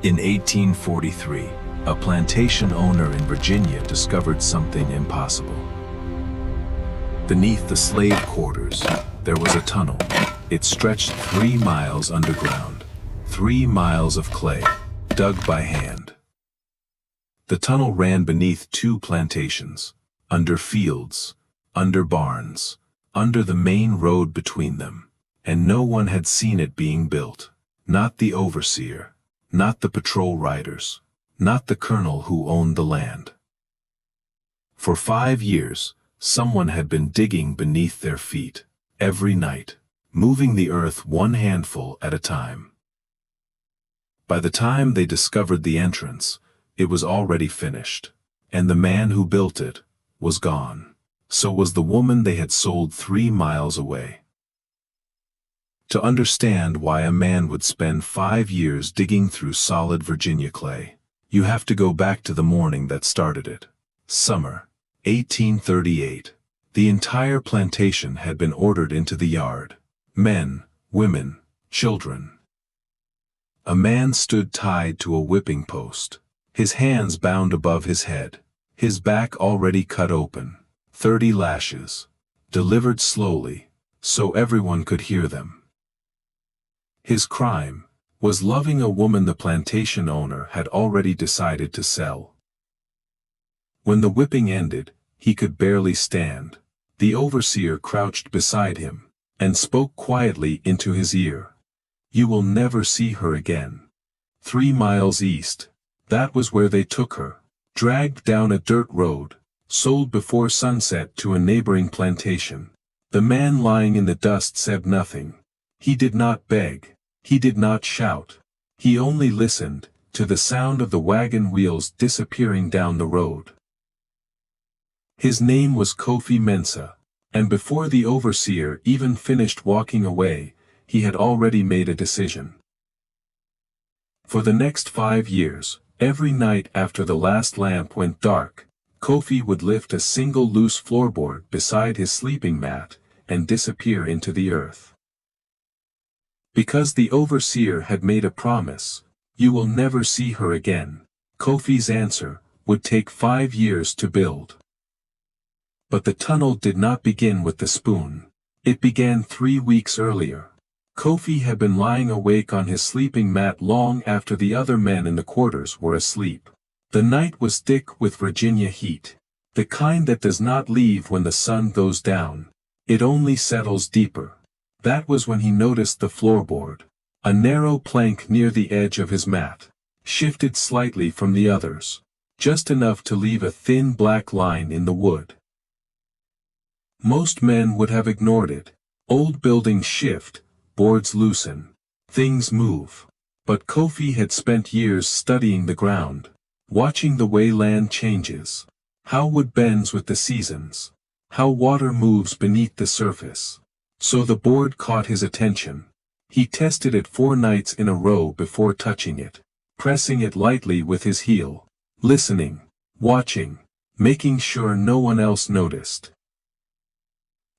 In 1843, a plantation owner in Virginia discovered something impossible. Beneath the slave quarters, there was a tunnel. It stretched 3 miles underground, 3 miles of clay, dug by hand. The tunnel ran beneath 2 plantations, under fields, under barns, under the main road between them, and no one had seen it being built, not the overseer, not the patrol riders, not the colonel who owned the land. For 5 years, someone had been digging beneath their feet, every night, moving the earth 1 handful at a time. By the time they discovered the entrance, it was already finished, and the man who built it was gone. So was the woman they had sold 3 miles away. To understand why a man would spend 5 years digging through solid Virginia clay, you have to go back to the morning that started it. Summer, 1838. The entire plantation had been ordered into the yard. Men, women, children. A man stood tied to a whipping post, his hands bound above his head, his back already cut open. 30 lashes, delivered slowly, so everyone could hear them. His crime was loving a woman the plantation owner had already decided to sell. When the whipping ended, he could barely stand. The overseer crouched beside him, and spoke quietly into his ear. "You will never see her again." 3 miles east, that was where they took her, dragged down a dirt road, sold before sunset to a neighboring plantation. The man lying in the dust said nothing. He did not beg. He did not shout. He only listened to the sound of the wagon wheels disappearing down the road. His name was Kofi Mensah, and before the overseer even finished walking away, he had already made a decision. For the next 5 years, every night after the last lamp went dark, Kofi would lift a single loose floorboard beside his sleeping mat and disappear into the earth. Because the overseer had made a promise, "You will never see her again," Kofi's answer would take 5 years to build. But the tunnel did not begin with the spoon. It began 3 weeks earlier. Kofi had been lying awake on his sleeping mat long after the other men in the quarters were asleep. The night was thick with Virginia heat, the kind that does not leave when the sun goes down. It only settles deeper. That was when he noticed the floorboard, a narrow plank near the edge of his mat, shifted slightly from the others, just enough to leave a thin black line in the wood. Most men would have ignored it. Old buildings shift, boards loosen, things move. But Kofi had spent years studying the ground, watching the way land changes, how wood bends with the seasons, how water moves beneath the surface. So the board caught his attention. He tested it 4 nights in a row before touching it, pressing it lightly with his heel, listening, watching, making sure no one else noticed.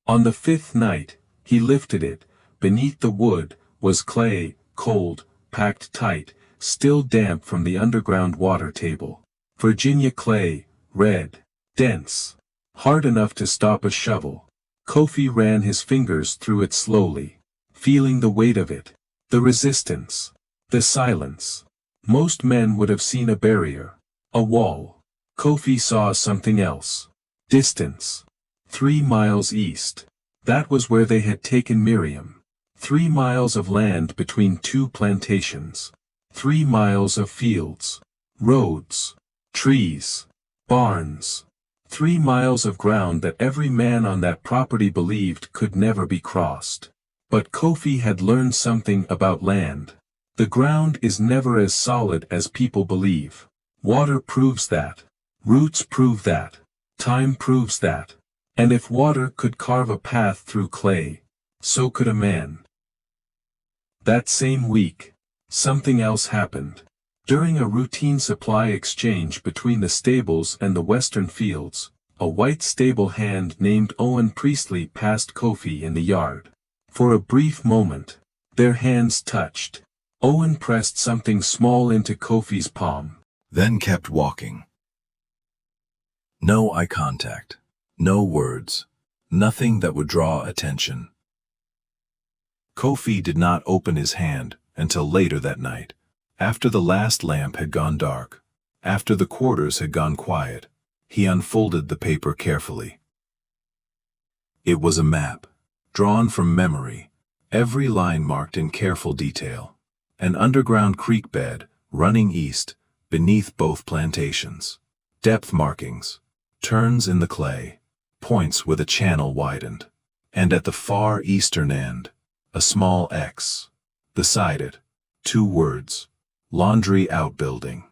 On the 5th night, he lifted it. Beneath the wood was clay, cold, packed tight, still damp from the underground water table. Virginia clay, red, dense, hard enough to stop a shovel. Kofi ran his fingers through it slowly, feeling the weight of it, the resistance, the silence. Most men would have seen a barrier, a wall. Kofi saw something else. Distance. 3 miles east. That was where they had taken Miriam. 3 miles of land between 2 plantations. 3 miles of fields, roads, trees, barns. 3 miles of ground that every man on that property believed could never be crossed. But Kofi had learned something about land. The ground is never as solid as people believe. Water proves that. Roots prove that. Time proves that. And if water could carve a path through clay, so could a man. That same week, something else happened. During a routine supply exchange between the stables and the western fields, a white stable hand named Owen Priestley passed Kofi in the yard. For a brief moment, their hands touched. Owen pressed something small into Kofi's palm, then kept walking. No eye contact, no words, nothing that would draw attention. Kofi did not open his hand until later that night, after the last lamp had gone dark, after the quarters had gone quiet. He unfolded the paper carefully. It was a map, drawn from memory, every line marked in careful detail. An underground creek bed, running east, beneath both plantations. Depth markings, turns in the clay, points where the channel widened. And at the far eastern end, a small X. Beside it, 2 words, laundry outbuilding.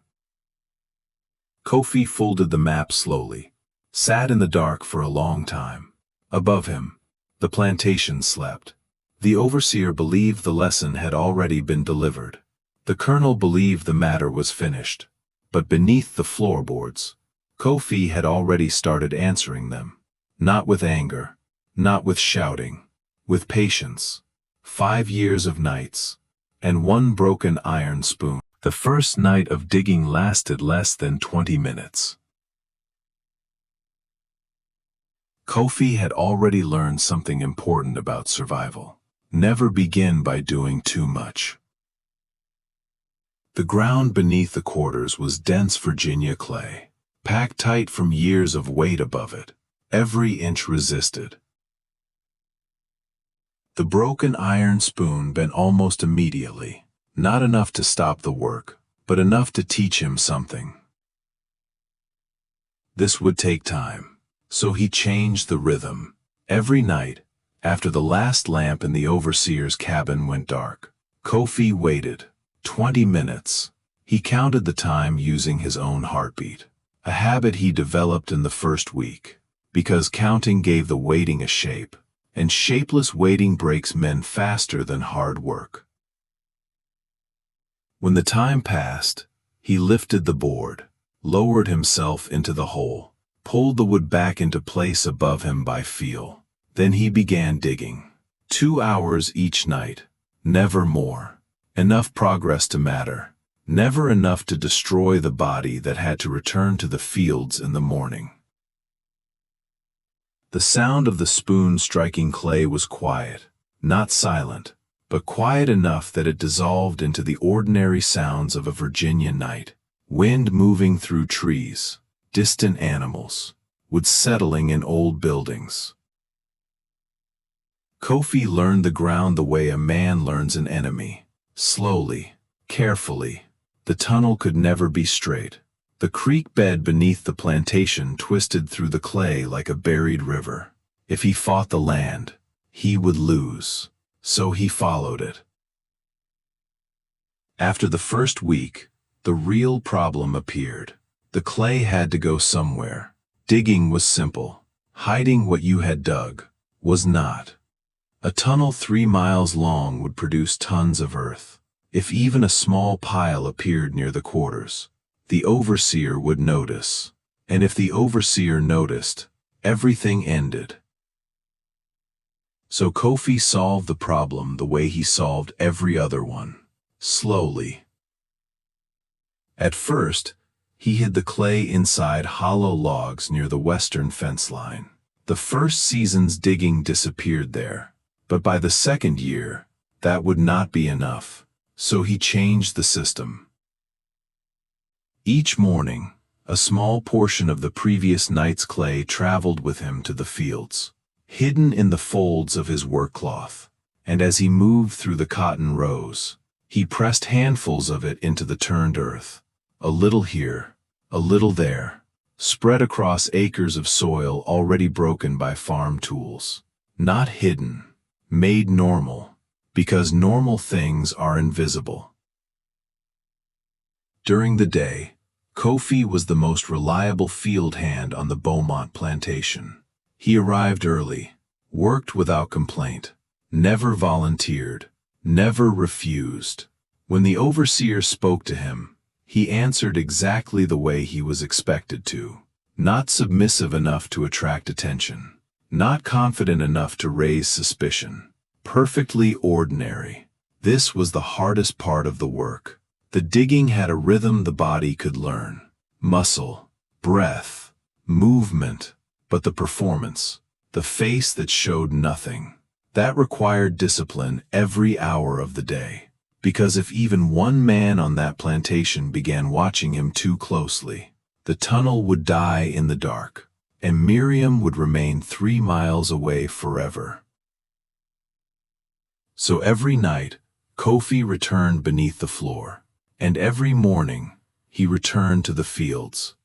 Kofi folded the map slowly, sat in the dark for a long time. Above him, the plantation slept. The overseer believed the lesson had already been delivered. The colonel believed the matter was finished. But beneath the floorboards, Kofi had already started answering them. Not with anger, not with shouting, with patience. 5 years of nights, and 1 broken iron spoon. The first night of digging lasted less than 20 minutes. Kofi had already learned something important about survival. Never begin by doing too much. The ground beneath the quarters was dense Virginia clay, packed tight from years of weight above it. Every inch resisted. The broken iron spoon bent almost immediately. Not enough to stop the work, but enough to teach him something. This would take time, so he changed the rhythm. Every night, after the last lamp in the overseer's cabin went dark, Kofi waited. 20 minutes. He counted the time using his own heartbeat, a habit he developed in the first week, because counting gave the waiting a shape, and shapeless waiting breaks men faster than hard work. When the time passed, he lifted the board, lowered himself into the hole, pulled the wood back into place above him by feel. Then he began digging. 2 hours each night, never more. Enough progress to matter, never enough to destroy the body that had to return to the fields in the morning. The sound of the spoon striking clay was quiet, not silent, but quiet enough that it dissolved into the ordinary sounds of a Virginia night. Wind moving through trees, distant animals, wood settling in old buildings. Kofi learned the ground the way a man learns an enemy. Slowly, carefully. The tunnel could never be straight. The creek bed beneath the plantation twisted through the clay like a buried river. If he fought the land, he would lose. So he followed it. After the first week, the real problem appeared. The clay had to go somewhere. Digging was simple. Hiding what you had dug was not. A tunnel 3 miles long would produce tons of earth. If even a small pile appeared near the quarters, the overseer would notice. And if the overseer noticed, everything ended. So Kofi solved the problem the way he solved every other one. Slowly. At first, he hid the clay inside hollow logs near the western fence line. The first season's digging disappeared there. But by the second year, that would not be enough. So he changed the system. Each morning, a small portion of the previous night's clay traveled with him to the fields, hidden in the folds of his work cloth, and as he moved through the cotton rows, he pressed handfuls of it into the turned earth, a little here, a little there, spread across acres of soil already broken by farm tools. Not hidden, made normal, because normal things are invisible. During the day, Kofi was the most reliable field hand on the Beaumont plantation. He arrived early, worked without complaint, never volunteered, never refused. When the overseer spoke to him, he answered exactly the way he was expected to. Not submissive enough to attract attention, not confident enough to raise suspicion. Perfectly ordinary, This was the hardest part of the work. The digging had a rhythm the body could learn. Muscle, breath, movement, but the performance, the face that showed nothing, that required discipline every hour of the day. Because if even one man on that plantation began watching him too closely, the tunnel would die in the dark, and Miriam would remain 3 miles away forever. So every night, Kofi returned beneath the floor, and every morning, he returned to the fields.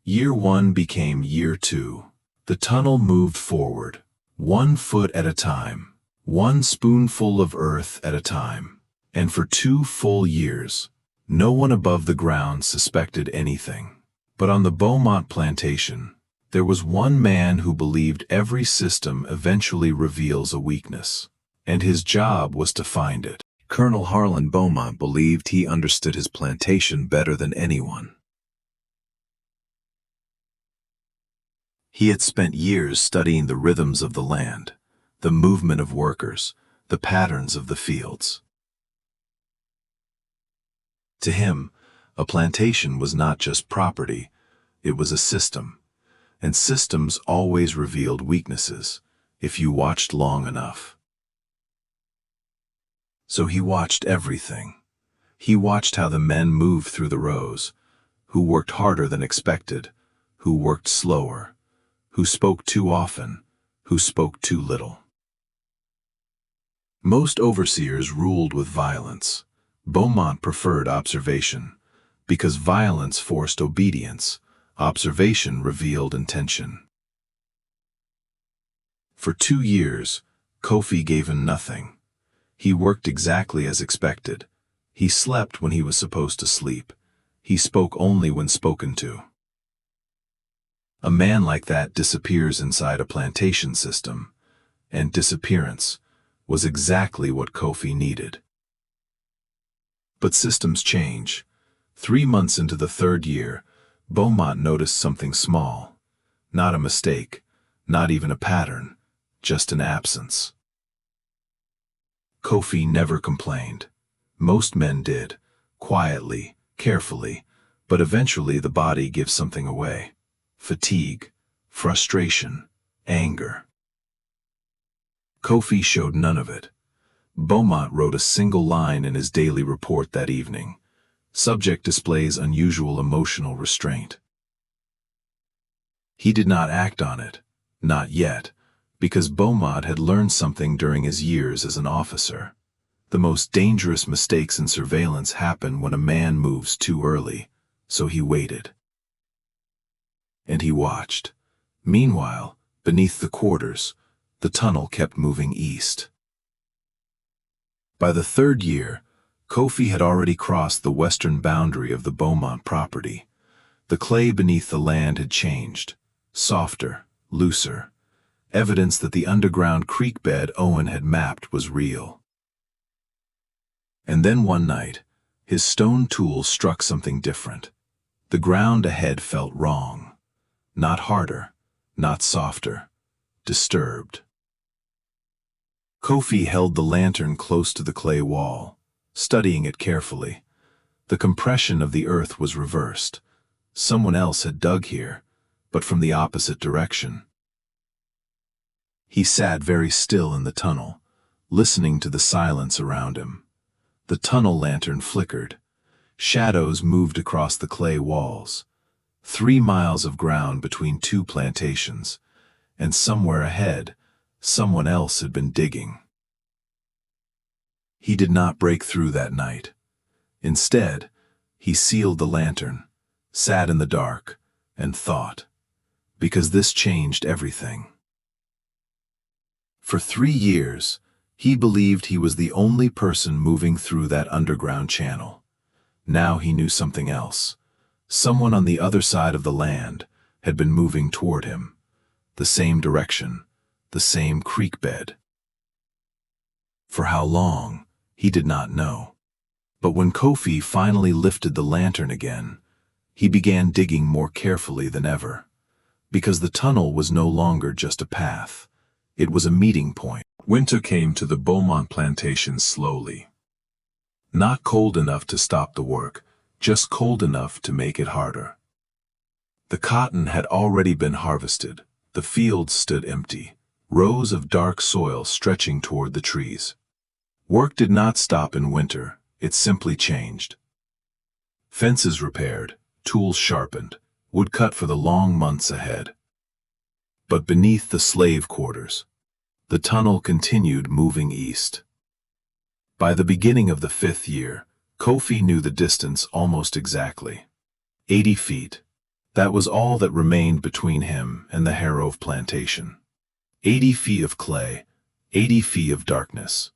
Year 1 became year 2. The tunnel moved forward, 1 foot at a time, 1 spoonful of earth at a time, and for 2 full years, no one above the ground suspected anything. But on the Beaumont plantation, there was one man who believed every system eventually reveals a weakness, and his job was to find it. Colonel Harlan Beaumont believed he understood his plantation better than anyone. He had spent years studying the rhythms of the land, the movement of workers, the patterns of the fields. To him, a plantation was not just property, it was a system, and systems always revealed weaknesses if you watched long enough. So he watched everything. He watched how the men moved through the rows, who worked harder than expected, who worked slower, who spoke too often, who spoke too little. Most overseers ruled with violence. Beaumont preferred observation, because violence forced obedience, observation revealed intention. For 2 years, Kofi gave him nothing. He worked exactly as expected. He slept when he was supposed to sleep. He spoke only when spoken to. A man like that disappears inside a plantation system, and disappearance was exactly what Kofi needed. But systems change. 3 months into the 3rd year, Beaumont noticed something small. Not a mistake, not even a pattern, just an absence. Kofi never complained. Most men did, quietly, carefully, but eventually the body gives something away. Fatigue, frustration, anger. Kofi showed none of it. Beaumont wrote a single line in his daily report that evening. Subject displays unusual emotional restraint. He did not act on it, not yet, because Beaumont had learned something during his years as an officer. The most dangerous mistakes in surveillance happen when a man moves too early, so he waited. And he watched. Meanwhile, beneath the quarters, the tunnel kept moving east. By the 3rd year, Kofi had already crossed the western boundary of the Beaumont property. The clay beneath the land had changed, softer, looser, evidence that the underground creek bed Owen had mapped was real. And then one night, his stone tool struck something different. The ground ahead felt wrong. Not harder, not softer, disturbed. Kofi held the lantern close to the clay wall, studying it carefully. The compression of the earth was reversed. Someone else had dug here, but from the opposite direction. He sat very still in the tunnel, listening to the silence around him. The tunnel lantern flickered. Shadows moved across the clay walls. 3 miles of ground between 2 plantations, and somewhere ahead, someone else had been digging. He did not break through that night. Instead, he sealed the lantern, sat in the dark, and thought, because this changed everything. For 3 years, he believed he was the only person moving through that underground channel. Now he knew something else. Someone on the other side of the land had been moving toward him, the same direction, the same creek bed. For how long, he did not know. But when Kofi finally lifted the lantern again, he began digging more carefully than ever, because the tunnel was no longer just a path. It was a meeting point. Winter came to the Beaumont plantation slowly. Not cold enough to stop the work, just cold enough to make it harder. The cotton had already been harvested. The fields stood empty, rows of dark soil stretching toward the trees. Work did not stop in winter, it simply changed. Fences repaired, tools sharpened, wood cut for the long months ahead. But beneath the slave quarters, the tunnel continued moving east. By the beginning of the 5th year, Kofi knew the distance almost exactly. 80 feet. That was all that remained between him and the Harrove plantation. 80 feet of clay, 80 feet of darkness.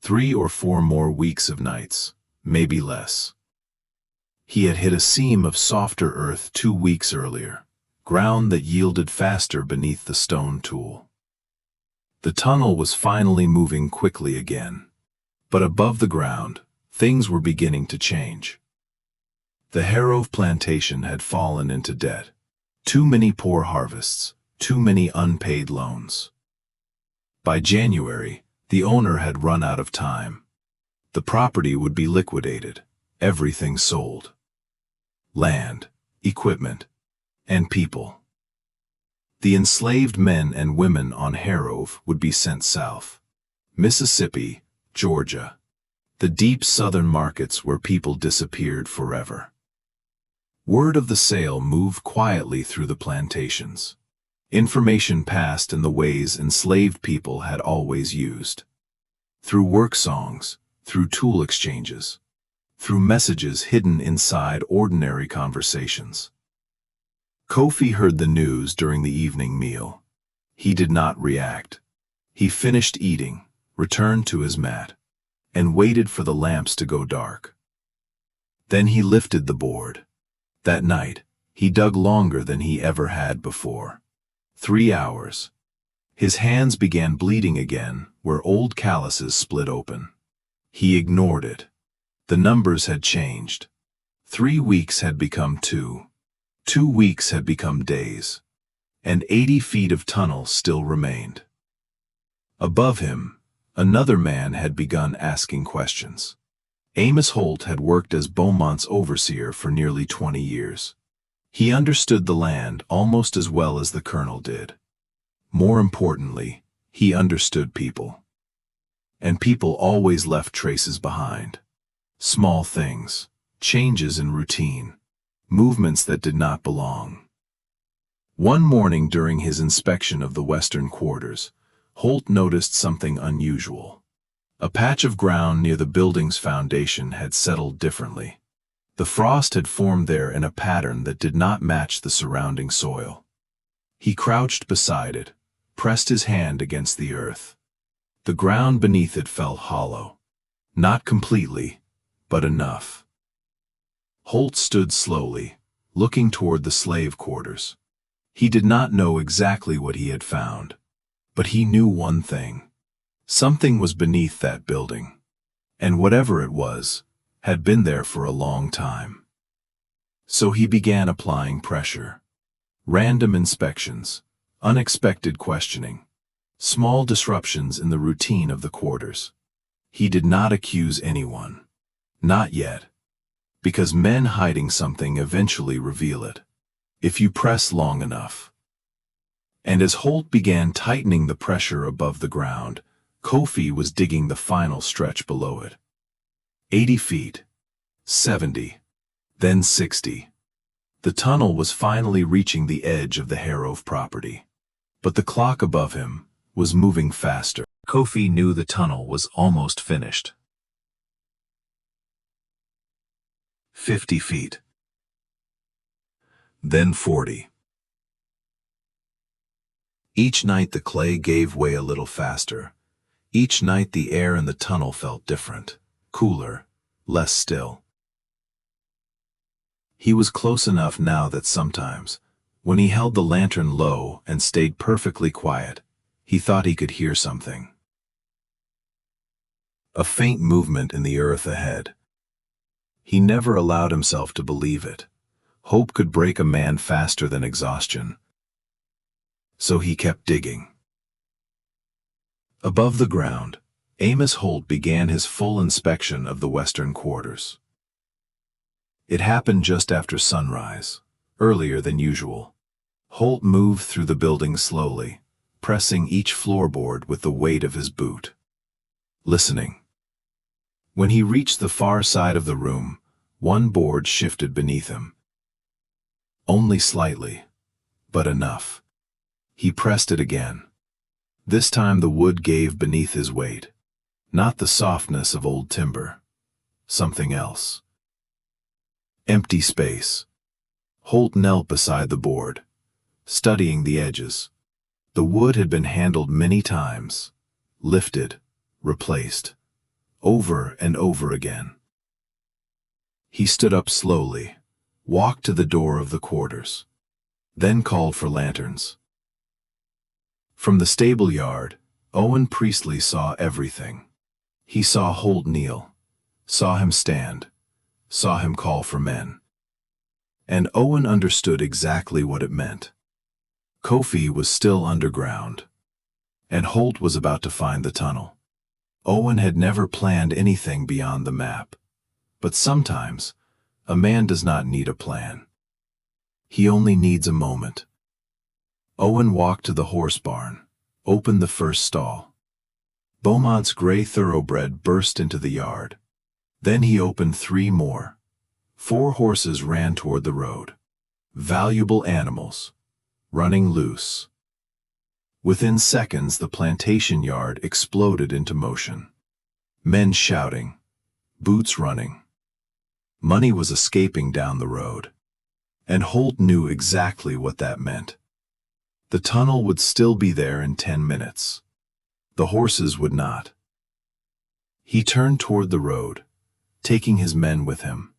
3 or 4 more weeks of nights, maybe less. He had hit a seam of softer earth 2 weeks earlier, ground that yielded faster beneath the stone tool. The tunnel was finally moving quickly again. But above the ground, things were beginning to change. The Harrove plantation had fallen into debt. Too many poor harvests, too many unpaid loans. By January, the owner had run out of time. The property would be liquidated, everything sold. Land, equipment, and people. The enslaved men and women on Harrove would be sent south. Mississippi, Georgia, the deep southern markets where people disappeared forever. Word of the sale moved quietly through the plantations. Information passed in the ways enslaved people had always used. Through work songs, through tool exchanges, through messages hidden inside ordinary conversations. Kofi heard the news during the evening meal. He did not react. He finished eating, returned to his mat, and waited for the lamps to go dark. Then he lifted the board. That night, he dug longer than he ever had before. 3 hours. His hands began bleeding again where old calluses split open. He ignored it. The numbers had changed. 3 weeks had become 2. 2 weeks had become days. And 80 feet of tunnel still remained. Above him, another man had begun asking questions. Amos Holt had worked as Beaumont's overseer for nearly 20 years. He understood the land almost as well as the colonel did. More importantly, he understood people. And people always left traces behind. Small things, changes in routine, movements that did not belong. One morning during his inspection of the western quarters, Holt noticed something unusual. A patch of ground near the building's foundation had settled differently. The frost had formed there in a pattern that did not match the surrounding soil. He crouched beside it, pressed his hand against the earth. The ground beneath it felt hollow. Not completely, but enough. Holt stood slowly, looking toward the slave quarters. He did not know exactly what he had found. But he knew one thing. Something was beneath that building. And whatever it was, had been there for a long time. So he began applying pressure. Random inspections, unexpected questioning, small disruptions in the routine of the quarters. He did not accuse anyone. Not yet. Because men hiding something eventually reveal it. If you press long enough. And as Holt began tightening the pressure above the ground, Kofi was digging the final stretch below it. 80 feet, 70, then 60. The tunnel was finally reaching the edge of the Harrove property. But the clock above him was moving faster. Kofi knew the tunnel was almost finished. 50 feet. Then 40. Each night the clay gave way a little faster. Each night the air in the tunnel felt different, cooler, less still. He was close enough now that sometimes, when he held the lantern low and stayed perfectly quiet, he thought he could hear something. A faint movement in the earth ahead. He never allowed himself to believe it. Hope could break a man faster than exhaustion. So he kept digging. Above the ground, Amos Holt began his full inspection of the western quarters. It happened just after sunrise, earlier than usual. Holt moved through the building slowly, pressing each floorboard with the weight of his boot. Listening. When he reached the far side of the room, one board shifted beneath him. Only slightly, but enough. He pressed it again. This time the wood gave beneath his weight. Not the softness of old timber. Something else. Empty space. Holt knelt beside the board, studying the edges. The wood had been handled many times, lifted, replaced, over and over again. He stood up slowly, walked to the door of the quarters, then called for lanterns. From the stable yard, Owen Priestley saw everything. He saw Holt kneel, saw him stand, saw him call for men. And Owen understood exactly what it meant. Kofi was still underground, and Holt was about to find the tunnel. Owen had never planned anything beyond the map, but sometimes a man does not need a plan. He only needs a moment. Owen walked to the horse barn, opened the first stall. Beaumont's gray thoroughbred burst into the yard. Then he opened 3 more. 4 horses ran toward the road. Valuable animals, running loose. Within seconds, the plantation yard exploded into motion. Men shouting, boots running. Money was escaping down the road. And Holt knew exactly what that meant. The tunnel would still be there in 10 minutes. The horses would not. He turned toward the road, taking his men with him.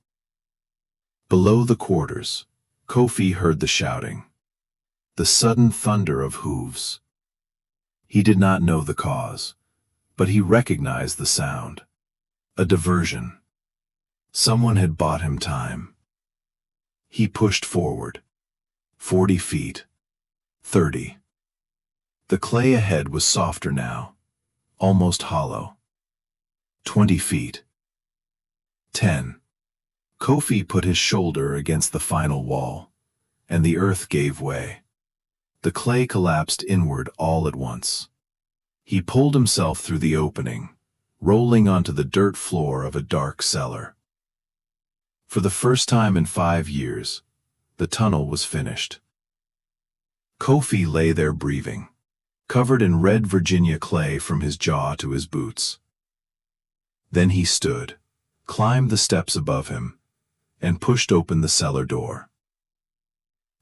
Below the quarters, Kofi heard the shouting, the sudden thunder of hooves. He did not know the cause, but he recognized the sound. A diversion. Someone had bought him time. He pushed forward. 40 feet. 30. The clay ahead was softer now, almost hollow. 20 feet. 10. Kofi put his shoulder against the final wall, and the earth gave way. The clay collapsed inward all at once. He pulled himself through the opening, rolling onto the dirt floor of a dark cellar. For the first time in 5 years, the tunnel was finished. Kofi lay there breathing, covered in red Virginia clay from his jaw to his boots. Then he stood, climbed the steps above him, and pushed open the cellar door.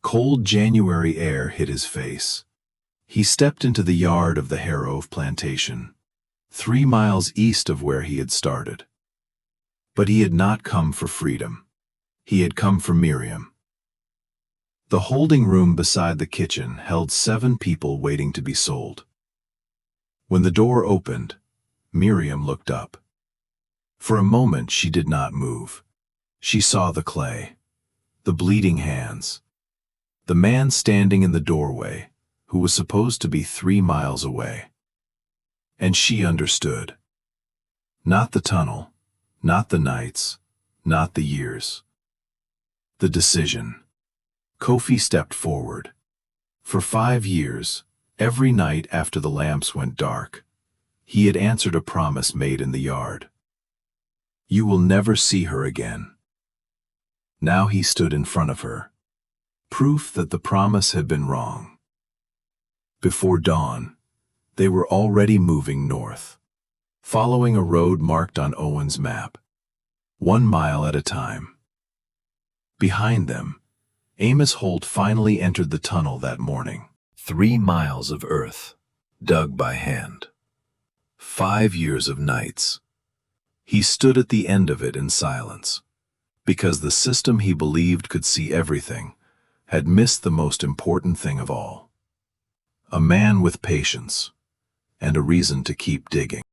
Cold January air hit his face. He stepped into the yard of the Harrow plantation, 3 miles east of where he had started. But he had not come for freedom. He had come for Miriam. The holding room beside the kitchen held 7 people waiting to be sold. When the door opened, Miriam looked up. For a moment she did not move. She saw the clay, the bleeding hands, the man standing in the doorway, who was supposed to be 3 miles away. And she understood. Not the tunnel, not the nights, not the years. The decision. Kofi stepped forward. For 5 years, every night after the lamps went dark, he had answered a promise made in the yard. You will never see her again. Now he stood in front of her. Proof that the promise had been wrong. Before dawn, they were already moving north, following a road marked on Owen's map, 1 mile at a time. Behind them, Amos Holt finally entered the tunnel that morning. 3 miles of earth, dug by hand. 5 years of nights. He stood at the end of it in silence, because the system he believed could see everything had missed the most important thing of all. A man with patience, and a reason to keep digging.